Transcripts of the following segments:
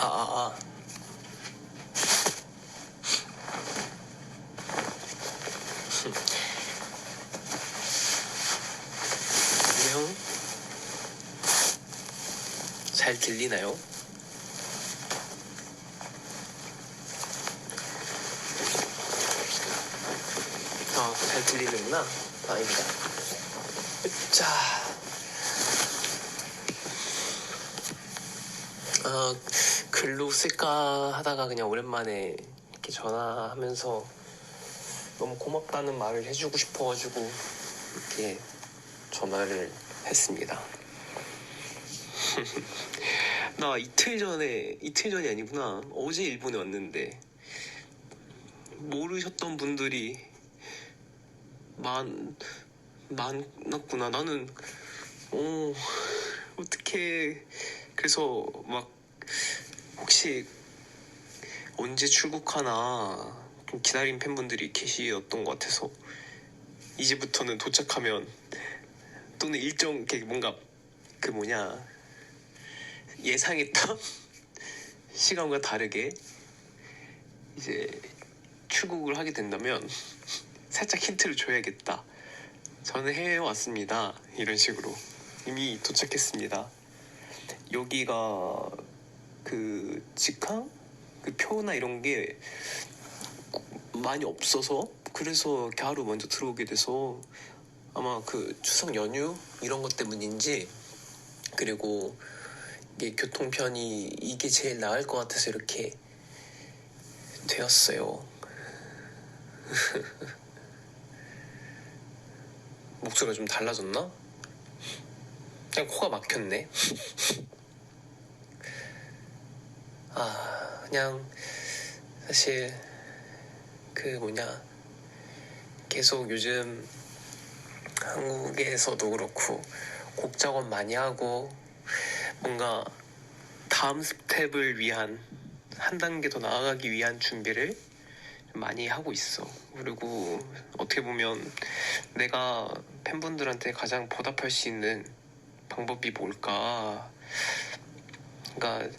아, 아, 아. 안녕? 잘 들리나요? 잘 들리는구나. 다행이다. 자, 글로 쓸까 하다가 그냥 오랜만에 이렇게 전화하면서 너무 고맙다는 말을 해주고 싶어가지고 이렇게 전화를 했습니다. 나 이틀 전이 아니구나. 어제 일본에 왔는데 모르셨던 분들이 많았구나. 나는 어떻게 그래서 막 혹시 언제 출국하나 좀 기다린 팬분들이 계시었던 것 같아서 이제부터는 도착하면 또는 일정 이렇게 뭔가 그 뭐냐 예상했던 시간과 다르게 이제 출국을 하게 된다면 살짝 힌트를 줘야겠다. 저는 해외에 왔습니다. 이런 식으로 이미 도착했습니다. 여기가 그 직항? 그 표나 이런 게 많이 없어서 그래서 이렇게 하루 먼저 들어오게 돼서 아마 그 추석 연휴 이런 것 때문인지 그리고 이게 교통편이 이게 제일 나을 것 같아서 이렇게 되었어요. 목소리가 좀 달라졌나? 그냥 코가 막혔네. 그냥 사실 그 뭐냐 계속 요즘 한국에서도 그렇고 곡 작업 많이 하고 뭔가 다음 스텝을 위한 한 단계 더 나아가기 위한 준비를 많이 하고 있어. 그리고 어떻게 보면 내가 팬분들한테 가장 보답할 수 있는 방법이 뭘까? 그러니까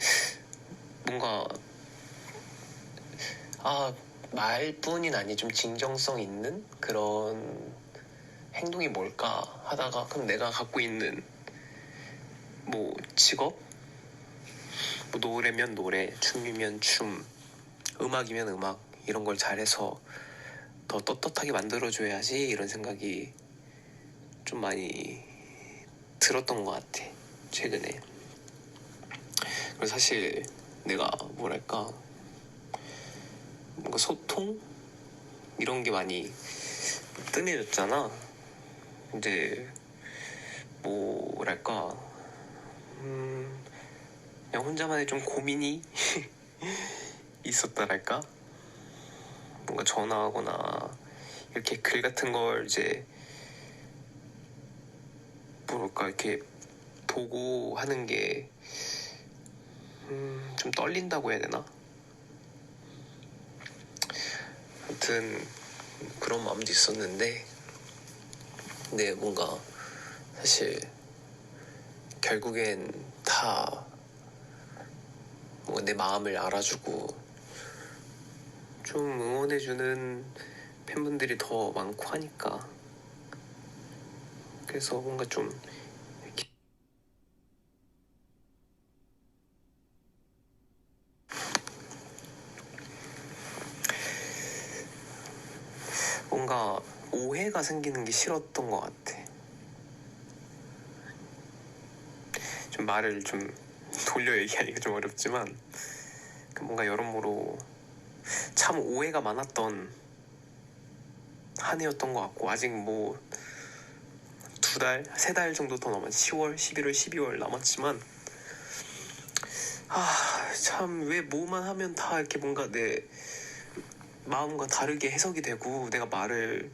뭔가 말뿐인 아니 좀 진정성 있는 그런 행동이 뭘까 하다가 그럼 내가 갖고 있는 뭐 직업? 뭐 노래면 노래, 춤이면 춤, 음악이면 음악 이런 걸 잘해서 더 떳떳하게 만들어줘야지 이런 생각이 좀 많이 들었던 것 같아 최근에. 그래서 사실 내가 뭐랄까 뭔가 소통? 이런 게 많이 뜸해졌잖아. 이제 뭐랄까 그냥 혼자만의 좀 고민이 있었다랄까? 뭔가 전화하거나 이렇게 글 같은 걸 이제 뭐랄까 이렇게 보고 하는 게 좀 떨린다고 해야 되나? 아무튼 그런 마음도 있었는데 근데 뭔가 사실 결국엔 다 뭔가 내 마음을 알아주고 좀 응원해주는 팬분들이 더 많고 하니까 그래서 뭔가 좀 뭔가 오해가 생기는 게 싫었던 것 같아. 좀 말을 좀 돌려 얘기하기가 좀 어렵지만 뭔가 여러모로 참 오해가 많았던 한 해였던 것 같고 아직 뭐 2달, 3달 정도 더 남았 10월, 11월, 12월 남았지만 참 왜 뭐만 하면 다 이렇게 뭔가 내 마음과 다르게 해석이 되고 내가 말을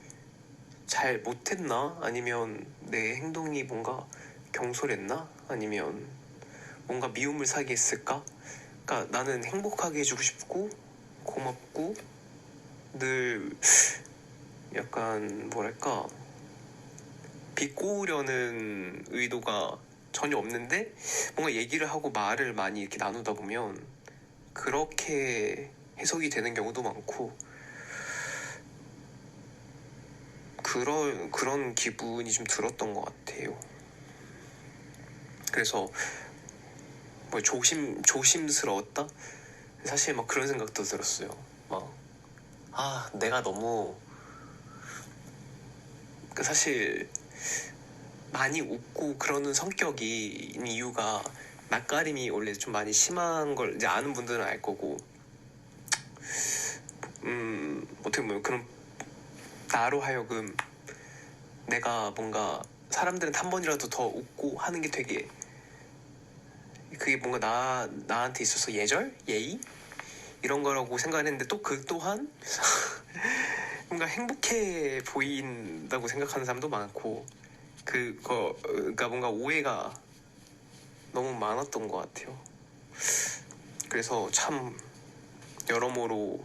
잘 못했나? 아니면 내 행동이 뭔가 경솔했나? 아니면 뭔가 미움을 사게 했을까? 그러니까 나는 행복하게 해주고 싶고 고맙고 늘 약간 뭐랄까 비꼬으려는 의도가 전혀 없는데 뭔가 얘기를 하고 말을 많이 이렇게 나누다 보면 그렇게 해석이 되는 경우도 많고 그런 기분이 좀 들었던 것 같아요. 그래서 뭐 조심스러웠다? 사실 막 그런 생각도 들었어요. 내가 너무 사실 많이 웃고 그러는 성격인 이유가 낯가림이 원래 좀 많이 심한 걸 이제 아는 분들은 알 거고, 어떻게 보면 그런 나로 하여금 내가 뭔가 사람들한테 한 번이라도 더 웃고 하는 게 되게 그게 뭔가 나한테 있어서 예의 이런 거라고 생각을 했는데 또 그 또한 뭔가 행복해 보인다고 생각하는 사람도 많고 그러니까 뭔가 오해가 너무 많았던 것 같아요. 그래서 참 여러모로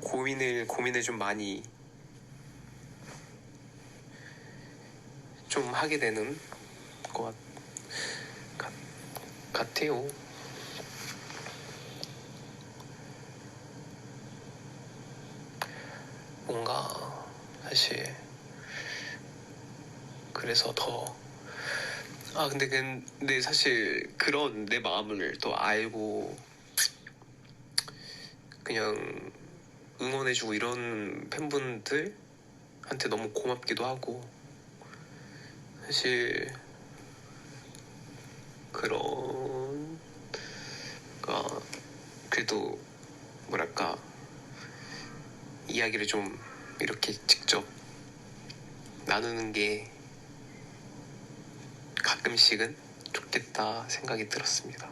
고민을 좀 많이 좀 하게 되는 것 같아요. 뭔가 사실 그래서 더 근데 사실 그런 내 마음을 또 알고 그냥 응원해주고 이런 팬분들한테 너무 고맙기도 하고, 사실 그래도 뭐랄까 이야기를 좀 이렇게 직접 나누는 게 가끔씩은 좋겠다 생각이 들었습니다.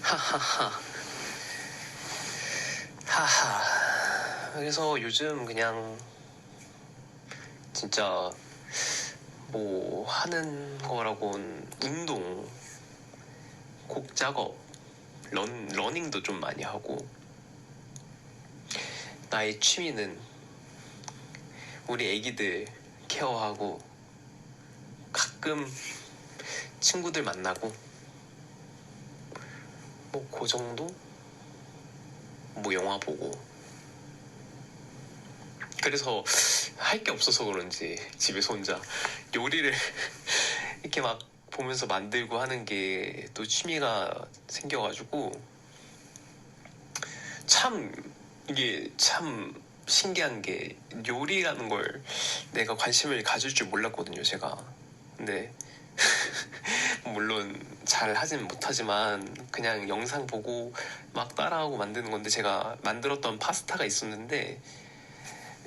하하하. 그래서 요즘 그냥 진짜 뭐 하는 거라곤 운동, 곡 작업, 러닝도 좀 많이 하고, 나의 취미는 우리 애기들 케어하고 가끔 친구들 만나고 뭐 그 정도? 뭐 영화 보고. 그래서 할 게 없어서 그런지 집에서 혼자 요리를 이렇게 막 보면서 만들고 하는 게 또 취미가 생겨가지고 이게 참 신기한 게 요리라는 걸 내가 관심을 가질 줄 몰랐거든요, 제가. 근데 물론 잘 하진 못하지만 그냥 영상 보고 막 따라하고 만드는 건데, 제가 만들었던 파스타가 있었는데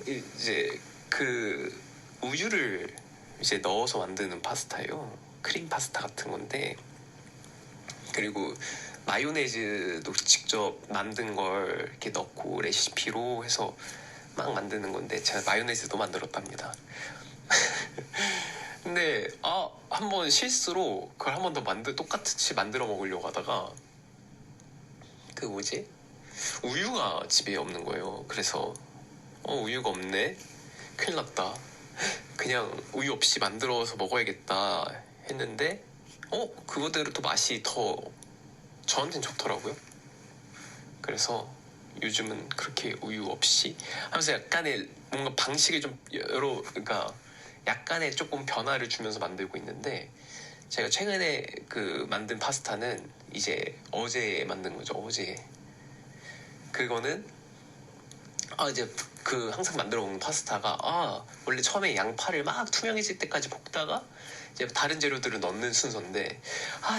이제 그 우유를 이제 넣어서 만드는 파스타예요. 크림 파스타 같은 건데, 그리고 마요네즈도 직접 만든 걸 이렇게 넣고 레시피로 해서 막 만드는 건데, 제가 마요네즈도 만들었답니다. 근데 한번 실수로 그걸 한 번 더 똑같이 만들어 먹으려고 하다가 우유가 집에 없는 거예요. 그래서 우유가 없네, 큰일 났다, 그냥 우유 없이 만들어서 먹어야겠다 했는데 그거대로 또 맛이 더 저한테는 좋더라고요. 그래서 요즘은 그렇게 우유 없이 하면서 약간의 뭔가 방식이 좀 그러니까 약간의 조금 변화를 주면서 만들고 있는데, 제가 최근에 그 만든 파스타는 이제 어제 만든 거죠. 어제. 그거는 이제 그 항상 만들어 먹는 파스타가 원래 처음에 양파를 막 투명해질 때까지 볶다가 이제 다른 재료들을 넣는 순서인데,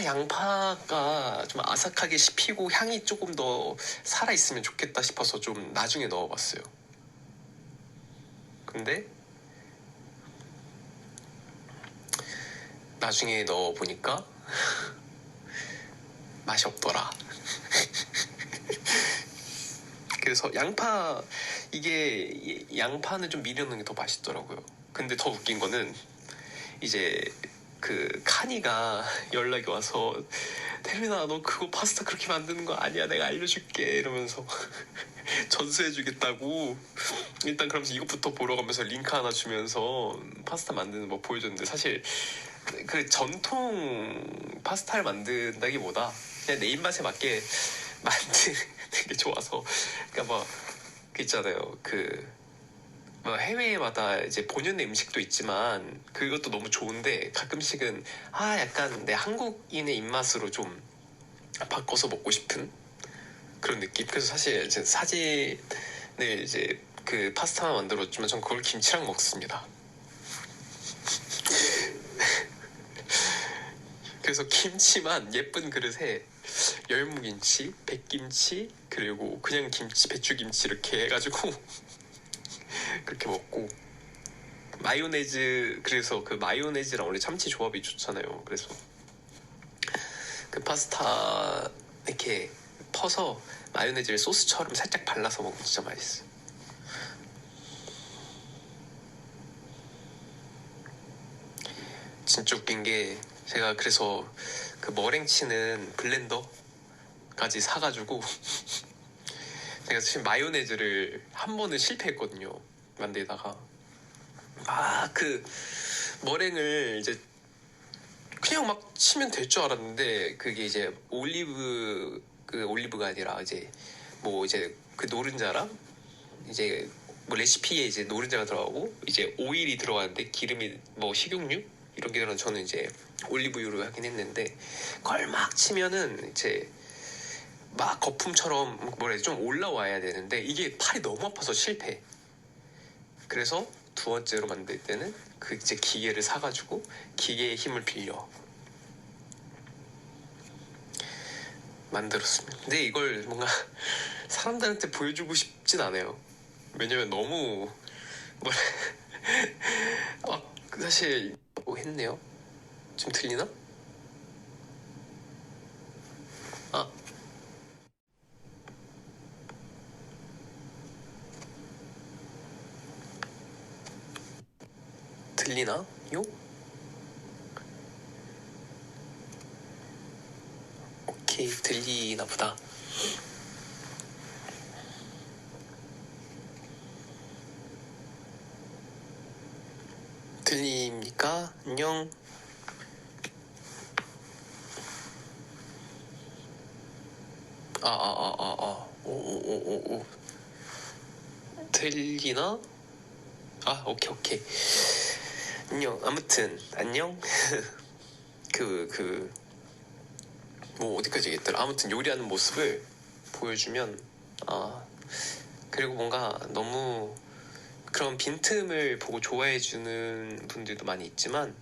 양파가 좀 아삭하게 씹히고 향이 조금 더 살아있으면 좋겠다 싶어서 좀 나중에 넣어봤어요. 근데 나중에 넣어보니까 맛이 없더라. 그래서 양파는 좀 미려 넣는 게 더 맛있더라고요. 근데 더 웃긴 거는 이제 그 카니가 연락이 와서, 태민아 너 그거 파스타 그렇게 만드는 거 아니야, 내가 알려줄게 이러면서 전수해주겠다고 일단 그러면서 이것부터 보러 가면서 링크 하나 주면서 파스타 만드는 거 보여줬는데, 사실 그 전통 파스타를 만든다기보다 그냥 내 입맛에 맞게 만드는 게 좋아서. 그러니까 그 있잖아요. 해외마다 이제 본연의 음식도 있지만 그것도 너무 좋은데 가끔씩은 약간 내 한국인의 입맛으로 좀 바꿔서 먹고 싶은 그런 느낌. 그래서 사실 이제 사진을 이제 그 파스타만 만들었지만 전 그걸 김치랑 먹습니다. 그래서 김치만 예쁜 그릇에 열무김치, 백김치, 그리고 그냥 김치, 배추김치 이렇게 해가지고 그렇게 먹고, 마요네즈, 그래서 그 마요네즈랑 원래 참치 조합이 좋잖아요. 그래서 그 파스타 이렇게 퍼서 마요네즈를 소스처럼 살짝 발라서 먹으면 진짜 맛있어. 진짜 웃긴 게 제가 그래서 그 머랭치는 블렌더까지 사가지고 제가 지금 마요네즈를 한 번은 실패했거든요, 만들다가. 그 머랭을 이제 그냥 막 치면 될 줄 알았는데 그게 이제 올리브가 아니라 이제 그 노른자랑 이제 레시피에 이제 노른자가 들어가고 이제 오일이 들어가는데, 기름이 식용유 이런 게 들어가는, 저는 이제 올리브유로 하긴 했는데 그걸 막 치면은 이제 막 거품처럼 좀 올라와야 되는데 이게 팔이 너무 아파서 실패. 그래서 두 번째로 만들 때는 그 이제 기계를 사가지고 기계의 힘을 빌려 만들었습니다. 근데 이걸 뭔가 사람들한테 보여주고 싶진 않아요. 왜냐면 너무 사실 했네요. 지금 들리나? 들리나요? 오케이, 들리나 보다. 들립니까? 안녕. 오. 들리나? 오케이. 안녕. 아무튼 안녕. 어디까지 얘기했더라. 아무튼 요리하는 모습을 보여주면, 그리고 뭔가 너무 그런 빈틈을 보고 좋아해주는 분들도 많이 있지만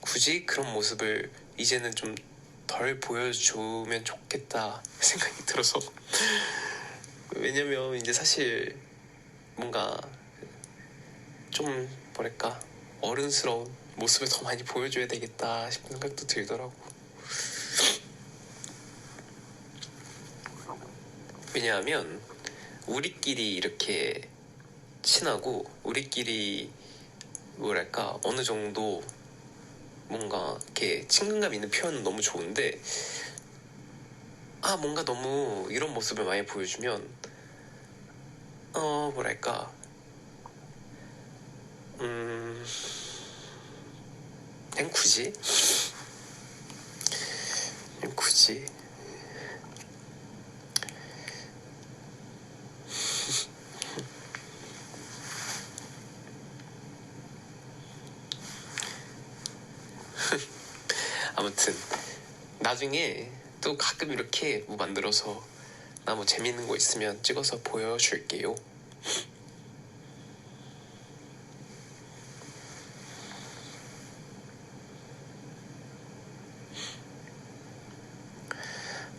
굳이 그런 모습을 이제는 좀 덜 보여주면 좋겠다 생각이 들어서. 왜냐면 이제 사실 뭔가 좀 뭐랄까 어른스러운 모습을 더 많이 보여줘야 되겠다 싶은 생각도 들더라고. 왜냐하면 우리끼리 이렇게 친하고 우리끼리 뭐랄까 어느 정도 뭔가 이렇게 친근감 있는 표현은 너무 좋은데, 뭔가 너무 이런 모습을 많이 보여주면 뭐랄까 그냥 굳이 아무튼 나중에 또 가끔 이렇게 만들어서 나 재밌는 거 있으면 찍어서 보여줄게요.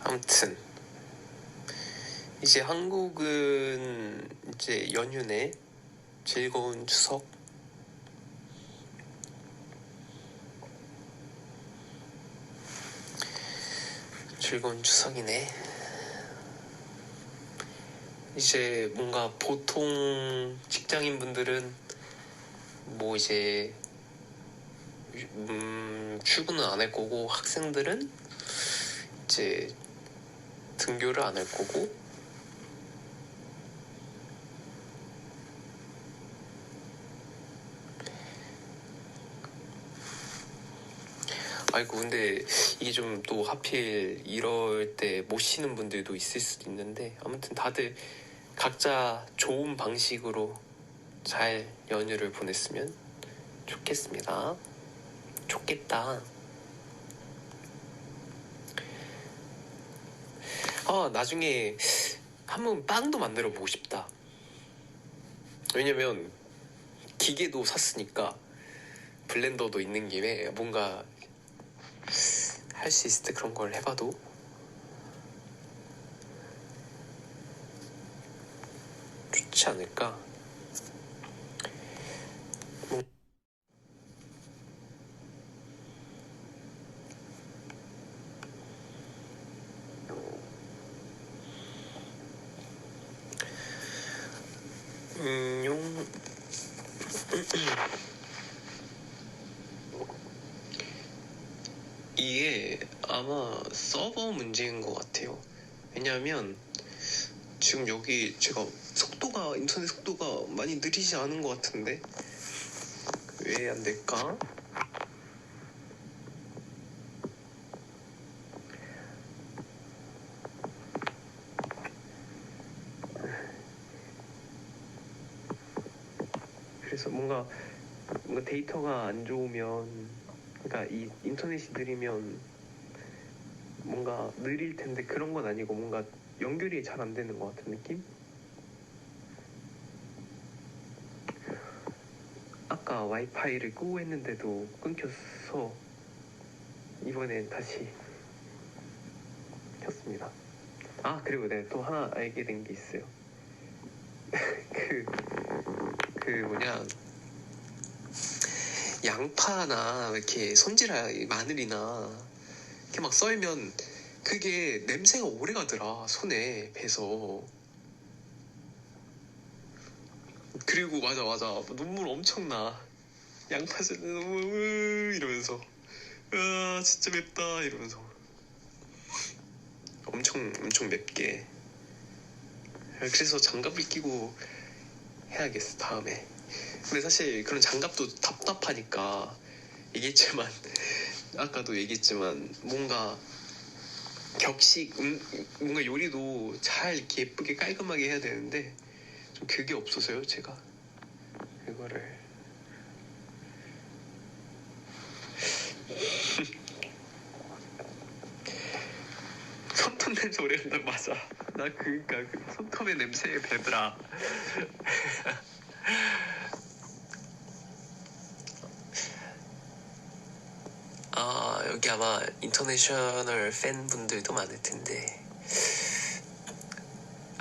아무튼 이제 한국은 이제 연휴내 즐거운 추석, 즐거운 추석이네. 이제 뭔가 보통 직장인분들은 이제 출근은 안 할 거고, 학생들은 이제 등교를 안 할 거고, 아이고 근데 이게 좀 또 하필 이럴 때 못 쉬는 분들도 있을 수도 있는데 아무튼 다들 각자 좋은 방식으로 잘 연휴를 보냈으면 좋겠습니다. 좋겠다. 아 나중에 한번 빵도 만들어 보고 싶다. 왜냐면 기계도 샀으니까 블렌더도 있는 김에 뭔가 할 수 있을 때 그런 걸 해봐도 좋지 않을까. 용 이게 아마 서버 문제인 것 같아요. 왜냐하면 지금 여기 제가 인터넷 속도가 많이 느리지 않은 것 같은데 왜 안 될까? 그래서 뭔가 데이터가 안 좋으면, 그러니까 이 인터넷이 느리면 뭔가 느릴 텐데 그런 건 아니고 뭔가 연결이 잘 안 되는 것 같은 느낌? 아까 와이파이를 끄고 했는데도 끊겨서 이번엔 다시 켰습니다. 아 그리고 내가 또 하나 알게 된 게 있어요. 그 뭐냐, 양파나 이렇게 손질할 마늘이나 이렇게 막 썰면 그게 냄새가 오래 가더라, 손에 배서. 그리고 맞아 눈물 엄청 나. 양파 썰는 눈물 이러면서 아 진짜 맵다 이러면서 엄청 맵게. 그래서 장갑을 끼고 해야겠어 다음에. 근데 사실 그런 장갑도 답답하니까 얘기했지만 아까도 얘기했지만 뭔가 뭔가 요리도 잘 이렇게 예쁘게 깔끔하게 해야 되는데 좀 그게 없어서요. 제가 그거를 손톱 냄새 오래 간다. 맞아. 나 그니까 그 손톱의 냄새에 배더라. 아 여기 아마 인터내셔널 팬분들도 많을 텐데.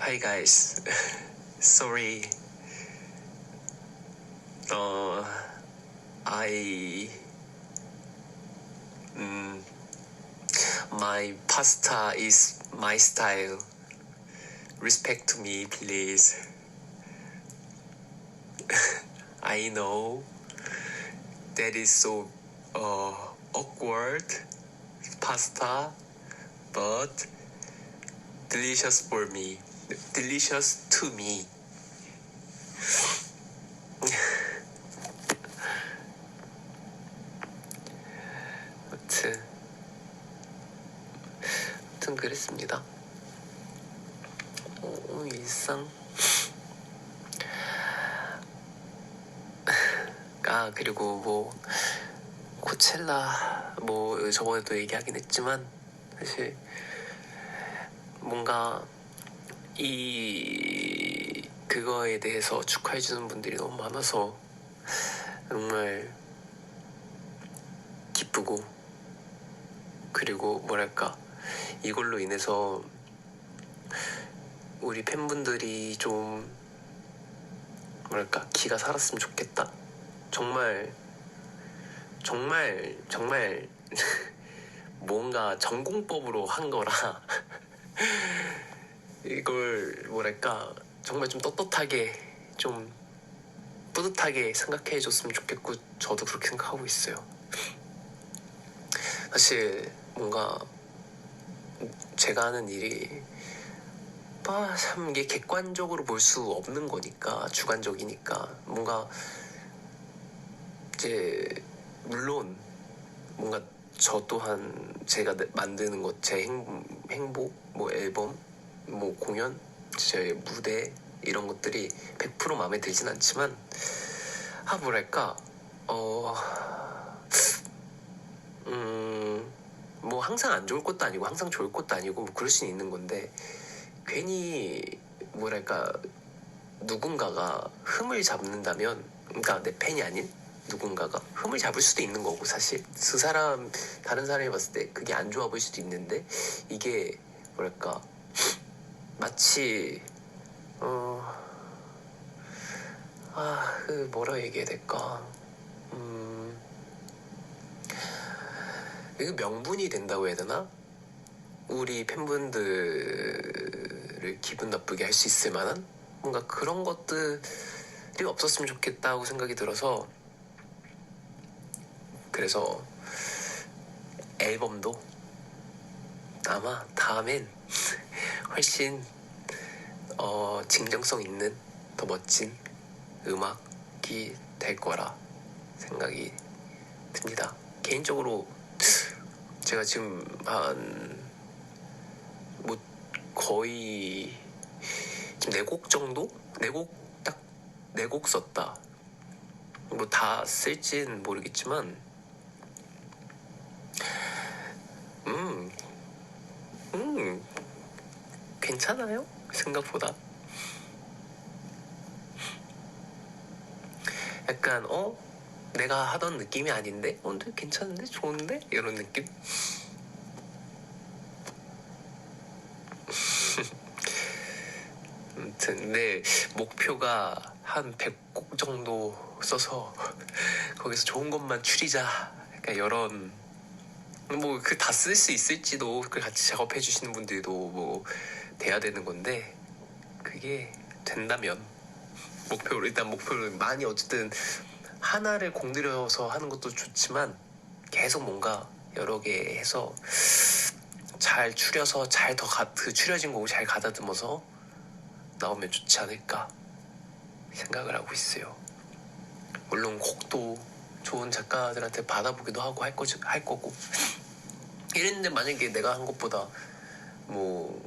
Hi guys. Sorry. My pasta is my style. Respect me, please. I know that is so awkward pasta, but delicious for me. Delicious to me. 아무튼 그랬습니다. 일상. 아 그리고 뭐 코첼라 뭐 저번에도 얘기하긴 했지만 사실 뭔가 그거에 대해서 축하해주는 분들이 너무 많아서 정말 기쁘고, 그리고 뭐랄까 이걸로 인해서 우리 팬분들이 좀 뭐랄까 기가 살았으면 좋겠다. 정말 뭔가 전공법으로 한 거라 이걸 뭐랄까 정말 좀 떳떳하게 좀 뿌듯하게 생각해 줬으면 좋겠고, 저도 그렇게 생각하고 있어요. 사실 뭔가 제가 하는 일이 참 이게 객관적으로 볼 수 없는 거니까, 주관적이니까 뭔가 이제 물론 뭔가 저 또한 제가 만드는 것, 제 행복, 뭐 앨범, 뭐 공연, 제 무대 이런 것들이 100% 마음에 들진 않지만 뭐랄까 뭐 항상 안 좋을 것도 아니고 항상 좋을 것도 아니고 뭐 그럴 수는 있는 건데 괜히 뭐랄까 누군가가 흠을 잡는다면 그러니까 내 팬이 아닌 누군가가 흠을 잡을 수도 있는 거고 사실 그 사람 다른 사람이 봤을 때 그게 안 좋아 보일 수도 있는데 이게 뭐랄까 마치 그 뭐라 얘기해야 될까 이거 명분이 된다고 해야 되나? 우리 팬분들을 기분 나쁘게 할 수 있을 만한 뭔가 그런 것들이 없었으면 좋겠다고 생각이 들어서 그래서 앨범도 아마 다음엔 훨씬 진정성 있는 더 멋진 음악이 될 거라 생각이 듭니다. 개인적으로 제가 지금 뭐 거의 지금 4곡 정도? 4곡 썼다. 뭐 다 쓸진 모르겠지만 괜찮아요? 생각보다 약간 내가 하던 느낌이 아닌데? 근데 괜찮은데? 좋은데? 이런 느낌? 아무튼 내 목표가 한 100곡 정도 써서 거기서 좋은 것만 추리자 약간 이런 뭐 그 다 쓸 수 있을지도 그 같이 작업해 주시는 분들도 뭐 돼야 되는 건데 그게 된다면 목표를 많이 어쨌든 하나를 공들여서 하는 것도 좋지만 계속 뭔가 여러 개 해서 잘 추려서 잘 더 그 추려진 곡을 잘 가다듬어서 나오면 좋지 않을까 생각을 하고 있어요. 물론 곡도 좋은 작가들한테 받아보기도 하고 할 거고 이랬는데 만약에 내가 한 것보다 뭐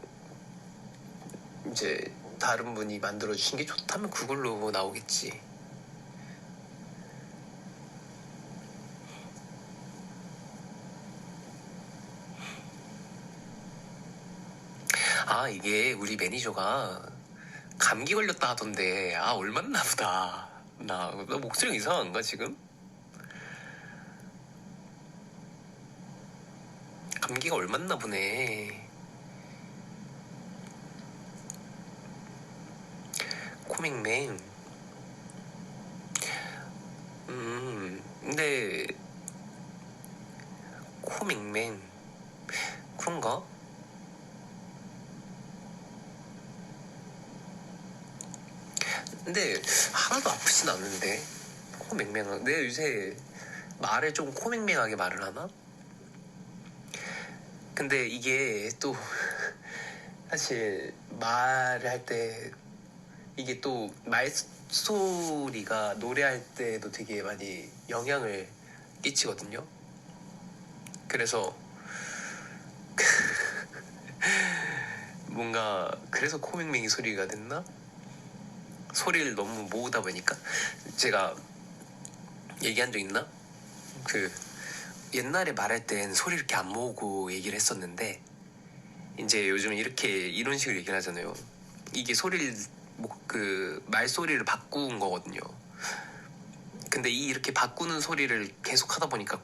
이제 다른 분이 만들어주신 게 좋다면 그걸로 나오겠지. 이게 우리 매니저가 감기 걸렸다 하던데 얼마나 보다 나 목소리가 이상한가 지금? 감기가 얼마나 보네. 코맹맹. 근데 코맹맹 그런가? 근데 하나도 아프진 않는데 코맹맹한 내가 요새 말을 좀 코맹맹하게 말을 하나? 근데 이게 또 사실 말을 할 때 이게 또 말소리가 노래할 때도 되게 많이 영향을 끼치거든요. 그래서 뭔가 그래서 코맹맹이 소리가 됐나? 소리를 너무 모으다 보니까 제가 얘기한 적 있나? 그 옛날에 말할 땐 소리 이렇게 안 모으고 얘기를 했었는데 이제 요즘 이런 식으로 얘기를 하잖아요. 이게 소리를 그 말소리를 바꾼 거거든요. 근데 이렇게 바꾸는 소리를 계속 하다 보니까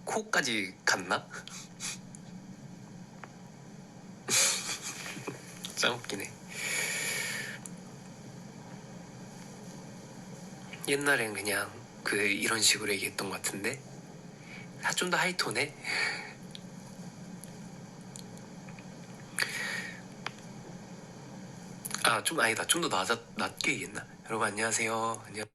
코까지 갔나? 짱 웃기네. 옛날엔 그냥 이런 식으로 얘기했던 것 같은데 좀 더 하이톤에 좀 아니다 좀 더 낮게 얘기했나? 여러분 안녕하세요. 안녕.